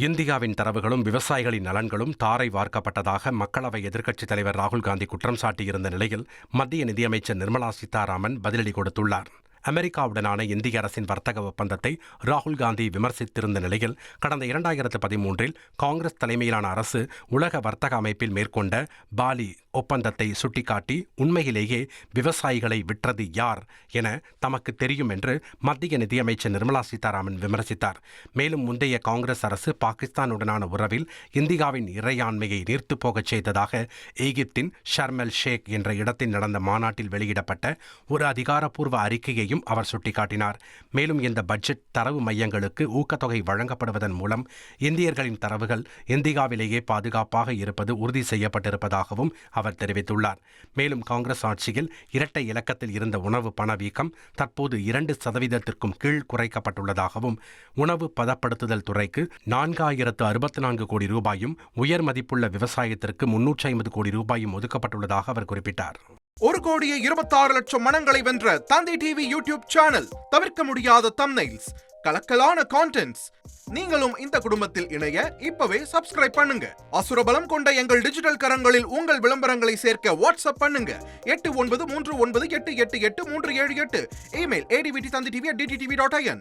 இந்தியாவின் தரவுகளும் விவசாயிகளின் நலன்களும் தாரை வார்க்கப்பட்டதாக மக்களவை எதிர்க்கட்சித் தலைவர் ராகுல் காந்தி குற்றம் சாட்டியிருந்த நிலையில் மத்திய நிதியமைச்சர் நிர்மலா சீதாராமன் பதிலடி கொடுத்துள்ளார். அமெரிக்காவுடனான இந்திய அரசின் வர்த்தக ஒப்பந்தத்தை ராகுல் காந்தி விமர்சித்திருந்த நிலையில் கடந்த 2013 காங்கிரஸ் தலைமையிலான அரசு உலக வர்த்தக அமைப்பில் மேற்கொண்ட பாலி ஒப்பந்தத்தை சுட்டிக்காட்டி உண்மையிலேயே விவசாயிகளை விற்றது யார் என தமக்கு தெரியும் என்று மத்திய நிதியமைச்சர் நிர்மலா சீதாராமன் விமர்சித்தார். மேலும் முந்தைய காங்கிரஸ் அரசு பாகிஸ்தானுடனான உறவில் இந்தியாவின் இறையாண்மையை நீர்த்துப் போகச் செய்ததாக எகிப்தின் ஷர்ம் எல் ஷேக் என்ற இடத்தில் நடந்த மாநாட்டில் வெளியிடப்பட்ட ஒரு அதிகாரப்பூர்வ அறிக்கையை அவர் சுட்டிக்காட்டினார். மேலும் இந்த பட்ஜெட் தரவு மையங்களுக்கு ஊக்கத்தொகை வழங்கப்படுவதன் மூலம் இந்தியர்களின் தரவுகள் இந்தியாவிலேயே பாதுகாப்பாக இருப்பது உறுதி செய்யப்பட்டிருப்பதாகவும் அவர் தெரிவித்துள்ளார். மேலும் காங்கிரஸ் ஆட்சியில் இரட்டை இலக்கத்தில் இருந்த உணவு பணவீக்கம் தற்போது 2% கீழ் குறைக்கப்பட்டுள்ளதாகவும் உணவு பதப்படுத்துதல் துறைக்கு 4064 கோடி ரூபாயும் உயர் மதிப்புள்ள விவசாயத்திற்கு 350 கோடி ரூபாயும் ஒதுக்கப்பட்டுள்ளதாக அவர் குறிப்பிட்டார். 1,26,00,000 மனங்களை வென்ற தந்தி டிவி யூடியூப் சேனல். தவிர்க்க முடியாத தம்ப்நெயில்ஸ், கலக்கலான கான்டென்ட்ஸ். நீங்களும் இந்த குடும்பத்தில் இணைய இப்பவே சப்ஸ்கிரைப் பண்ணுங்க. அசுரபலம் கொண்ட எங்கள் டிஜிட்டல் கரங்களில் உங்கள் விளம்பரங்களை சேர்க்க வாட்ஸ்அப் பண்ணுங்க. 8939888378. Email advttv@dttv.in.